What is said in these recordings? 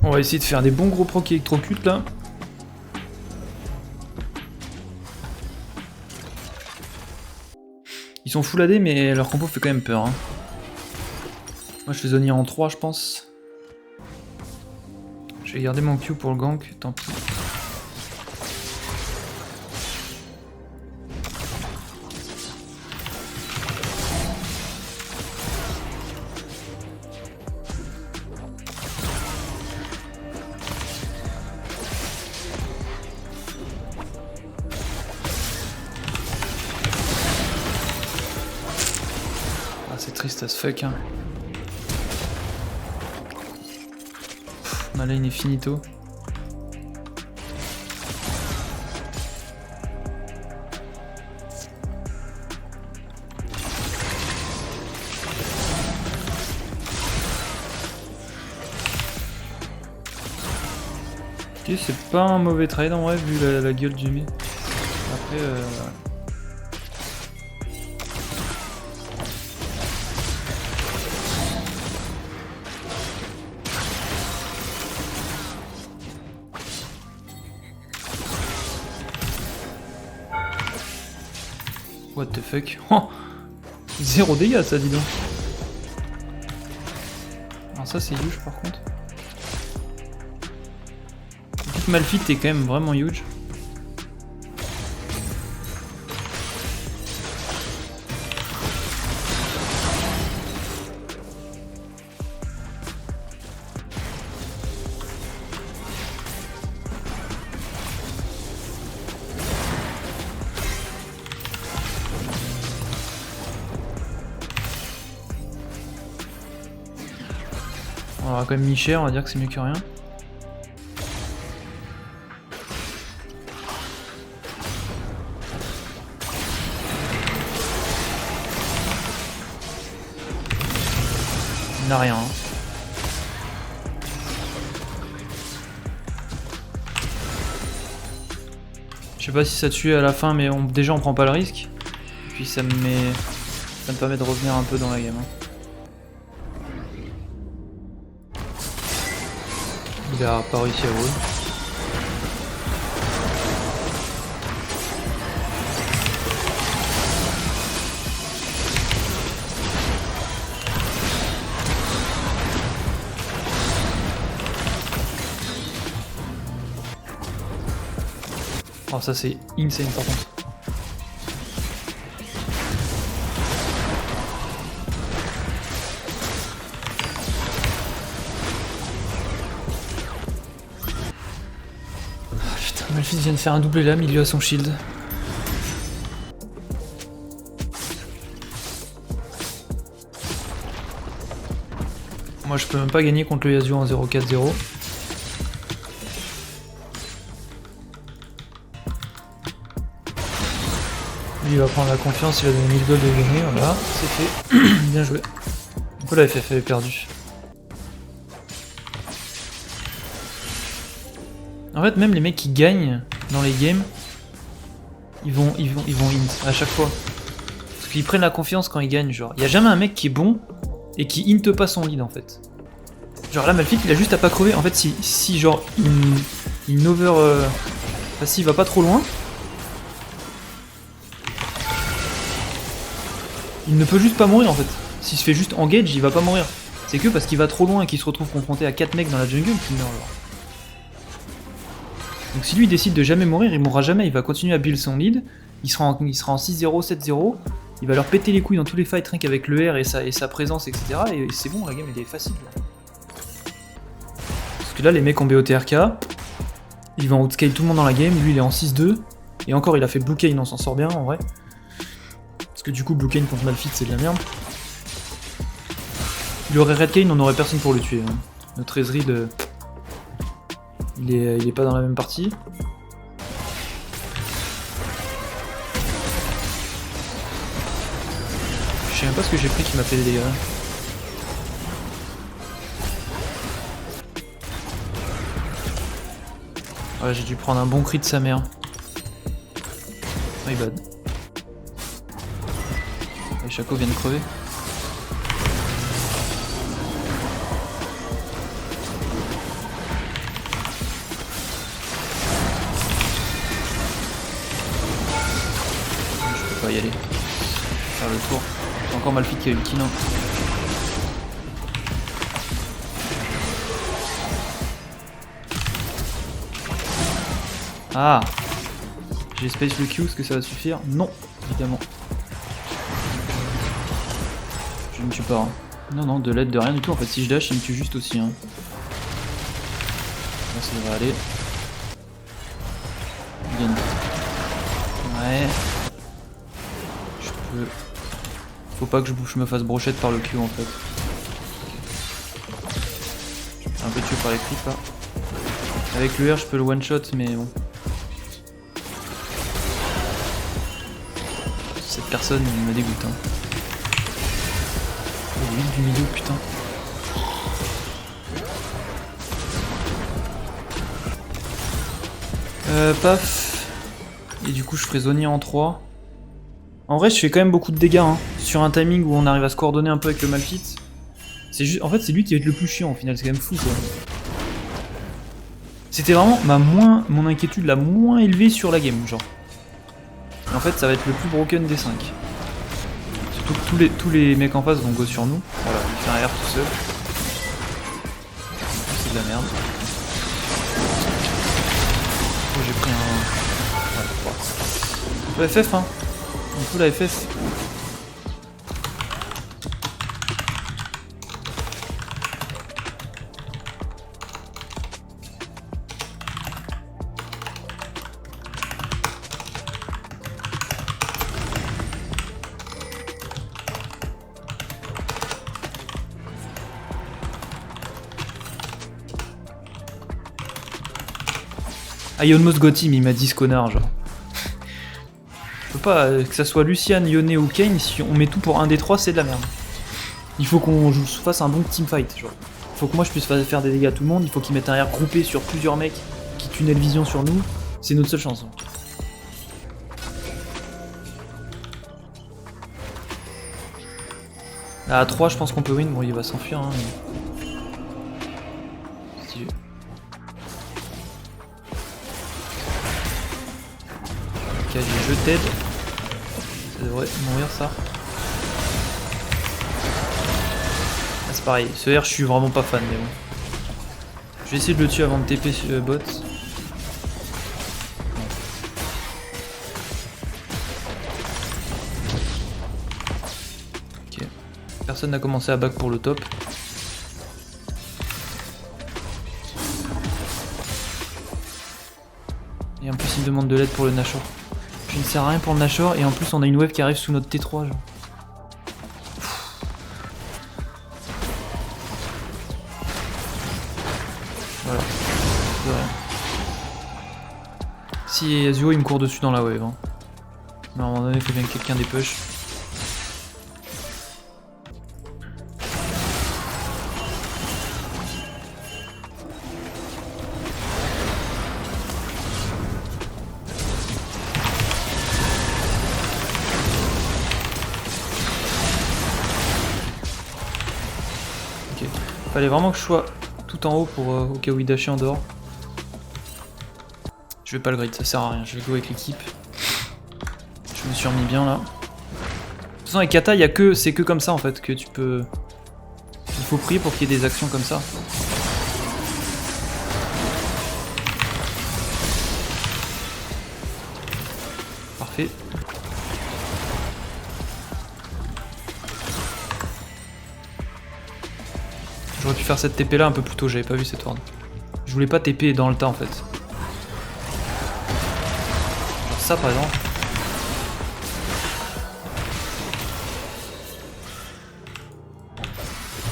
On va essayer de faire des bons gros procs électrocutes là. Ils sont full AD mais leur compo fait quand même peur. Hein. Moi je fais Zonir en 3 je pense. Je vais garder mon Q pour le gank, tant pis. C'est triste as fuck hein. Ma lane est finito. Ok, c'est pas un mauvais trade en vrai vu la gueule du mid. Après what the fuck. Oh, 0 dégâts ça dis donc. Alors ça c'est huge par contre. Malphite est quand même vraiment huge. On aura quand même mis cher, on va dire que c'est mieux que rien. Il n'a rien. Hein. Je sais pas si ça tue à la fin, mais déjà on prend pas le risque. Et puis ça me permet de revenir un peu dans la game. Hein. Il a pas réussi à rouler. Oh ça c'est insane par contre. Oh, putain, Malphite vient de faire un double lame, il lui a son shield. Moi je peux même pas gagner contre le Yasuo en 0-4-0. Il va prendre la confiance, il va donner 1000 gold de gagner, voilà, c'est fait. Bien joué. Un peu la FF est perdue. En fait, même les mecs qui gagnent dans les games, ils vont int à chaque fois. Parce qu'ils prennent la confiance quand ils gagnent, genre. Il y a jamais un mec qui est bon et qui int pas son lead en fait. Genre là, Malphite, il a juste à pas crever. En fait, si genre il over... Enfin, s'il va pas trop loin, il ne peut juste pas mourir en fait. S'il se fait juste engage, il va pas mourir. C'est que parce qu'il va trop loin et qu'il se retrouve confronté à 4 mecs dans la jungle qu'il meurt genre. Donc si lui décide de jamais mourir, il mourra jamais, il va continuer à build son lead, il sera en 6-0, 7-0, il va leur péter les couilles dans tous les fights rien qu'avec le R et sa présence, etc. Et c'est bon, la game elle est facile. Parce que là les mecs ont BOTRK, ils vont outscale tout le monde dans la game, lui il est en 6-2, et encore il a fait Blue Kayn, on s'en sort bien en vrai. Parce que du coup Blue Kayn contre Malphite c'est de la merde. Il aurait Red Kayn, on aurait personne pour le tuer. Hein. Notre Ezreal, il est pas dans la même partie. Je sais même pas ce que j'ai pris qui m'a fait des dégâts. Ouais, j'ai dû prendre un bon cri de sa mère. My bad. Et Shaco vient de crever. pas y aller. Faire le tour. C'est encore Malphite qui a ulti, non. Ah, j'ai space le Q, est-ce que ça va suffire? Non, évidemment. Je ne me tue pas. Hein. Non, non, de l'aide de rien du tout. En fait, si je dash, il me tue juste aussi. Hein. Là, ça devrait aller. Bien. Ouais. Je peux... Faut pas que je me fasse brochette par le Q, en fait. Un peu tué par les creeps, là. Avec le R, je peux le one-shot, mais bon. Cette personne, il me dégoûte. Hein. Oh, l'huile du milieu, putain. Paf. Et du coup, je ferai Zonia en 3. En vrai, je fais quand même beaucoup de dégâts. Hein. Sur un timing où on arrive à se coordonner un peu avec le Malphite. C'est juste... En fait, c'est lui qui va être le plus chiant au final. C'est quand même fou, quoi. C'était vraiment mon inquiétude la moins élevée sur la game, genre. Et en fait, ça va être le plus broken des 5. Surtout que tous les mecs en face vont go sur nous. Voilà, il fait un R tout seul. C'est de la merde. Oh, j'ai pris un... Ouais, FF, hein. Il faut la FF. Ah, Yonmos Gotim, il m'a dit ce connard, genre. Je peux pas, que ça soit Lucian, Yone ou Kane, si on met tout pour un des trois, c'est de la merde. Il faut qu'on fasse un bon teamfight, genre. Il faut que moi je puisse faire des dégâts à tout le monde, il faut qu'ils mettent un R groupé sur plusieurs mecs qui tunnel vision sur nous. C'est notre seule chance. Là, à 3, je pense qu'on peut win. Bon, il va s'enfuir, hein, mais... Stylé. Ok, je t'aide. Ça devrait mourir, ça. Ah, c'est pareil. Ce R, je suis vraiment pas fan, mais bon. Je vais essayer de le tuer avant de TP sur le bot. Ok. Personne n'a commencé à back pour le top. Et en plus, il me demande de l'aide pour le Nashor. Je ne sers à rien pour le Nashor, et en plus, on a une wave qui arrive sous notre T3, genre. Voilà. Si Yasuo il me court dessus dans la wave. Hein. Mais à un moment donné, il faut bien que quelqu'un dépush. Ok. Fallait vraiment que je sois tout en haut pour au cas où il dashait en dehors. Je vais pas le grid, ça sert à rien, je vais go avec l'équipe. Je me suis remis bien là. De toute façon avec Kata, c'est que comme ça en fait que tu peux... Il faut prier pour qu'il y ait des actions comme ça. Parfait. J'aurais pu faire cette TP là un peu plus tôt, j'avais pas vu cette ward. Je voulais pas TP dans le tas en fait. Ça par exemple.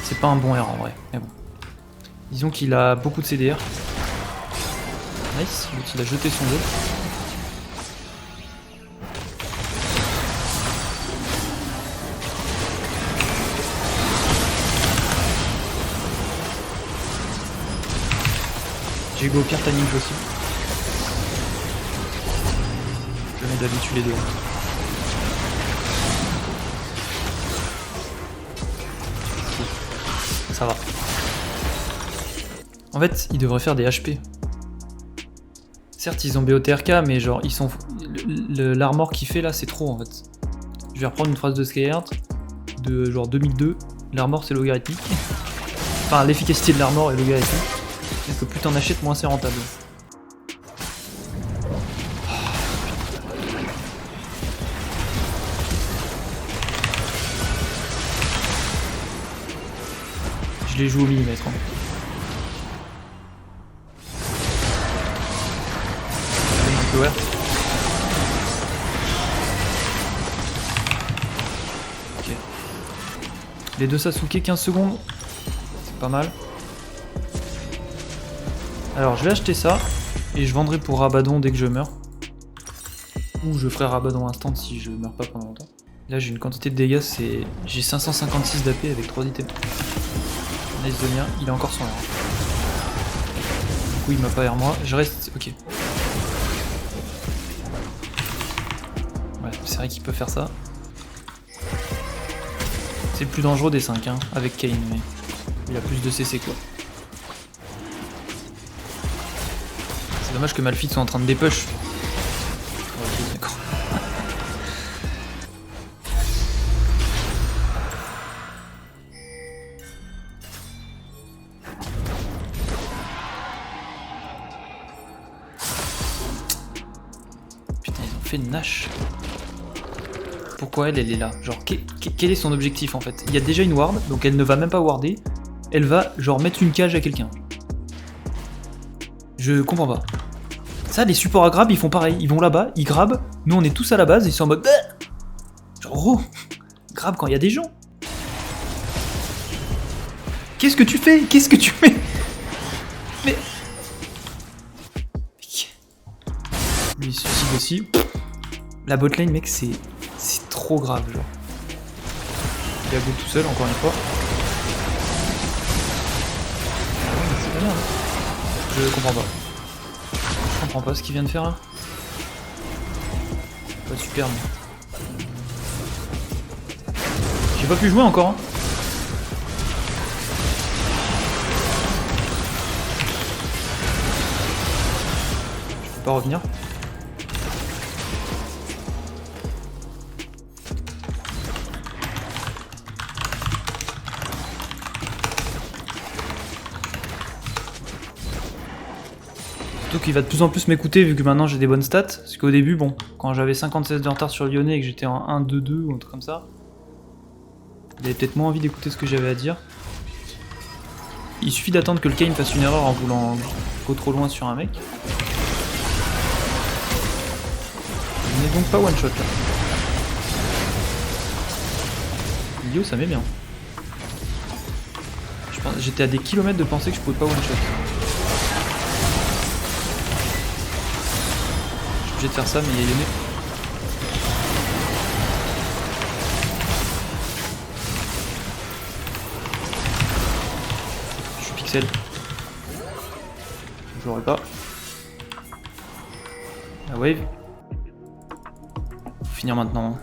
C'est pas un bon R en vrai, mais bon. Disons qu'il a beaucoup de CDR. Nice, l'autre il a jeté son 2. J'ai go au pire timing possible. Je mets d'habitude les deux. Ça va. En fait, ils devraient faire des HP. Certes, ils ont BOTRK, mais genre, ils sont... l'armor qu'il fait là, c'est trop en fait. Je vais reprendre une phrase de Skyheart de genre 2002. L'armor c'est logarithmique. Enfin, l'efficacité de l'armor est logarithmique. C'est que plus t'en achètes, moins c'est rentable. Je les joue au millimètre. Hein. Power. Ok. Les deux Sasuke, 15 secondes. C'est pas mal. Alors je vais acheter ça. Et je vendrai pour Rabadon dès que je meurs. Ou je ferai Rabadon instant si je meurs pas pendant longtemps. Là j'ai une quantité de dégâts, c'est... J'ai 556 d'AP avec 3 items. Nice de mien, il a encore son air. Du coup il m'a pas air moi. Je reste... Ok. Ouais, c'est vrai qu'il peut faire ça. C'est le plus dangereux des 5 hein, avec Kain, mais il a plus de CC quoi. C'est dommage que Malphite soit en train de dépush. Ok, d'accord. Putain, ils ont fait une Nash. Pourquoi elle est là? Genre, quel est son objectif en fait? Il y a déjà une ward, donc elle ne va même pas warder. Elle va genre mettre une cage à quelqu'un. Je comprends pas. Ça, les supports à grab, ils font pareil. Ils vont là-bas, ils grabent. Nous, on est tous à la base, ils sont en mode... Genre, oh, grab quand il y a des gens. Qu'est-ce que tu fais? Qu'est-ce que tu fais? Mais... Lui, il suicide aussi. La botlane, mec, c'est trop grave, genre. Il a go tout seul, encore une fois. C'est pas bien. Je comprends pas. Je comprends pas ce qu'il vient de faire là. Pas super, mais... J'ai pas pu jouer encore, hein. Je peux pas revenir. Surtout qu'il va de plus en plus m'écouter vu que maintenant j'ai des bonnes stats. Parce qu'au début, bon, quand j'avais 56 de retard sur Lyonnais et que j'étais en 1-2-2 ou un truc comme ça, il avait peut-être moins envie d'écouter ce que j'avais à dire. Il suffit d'attendre que le Kain fasse une erreur en voulant go trop loin sur un mec. Il n'est donc pas one shot là. Lio, ça met bien. J'étais à des kilomètres de penser que je pouvais pas one shot. Je vais de faire ça, mais il y a Yone. Je suis pixel. Je l'aurai pas. La wave. Faut finir maintenant.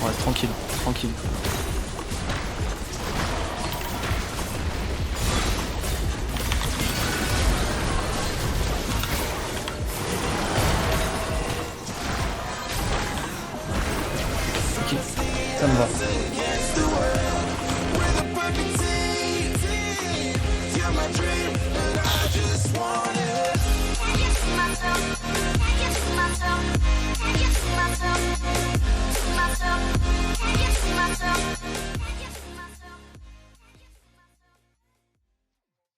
Ouais, tranquille, tranquille. Ok, ça me va.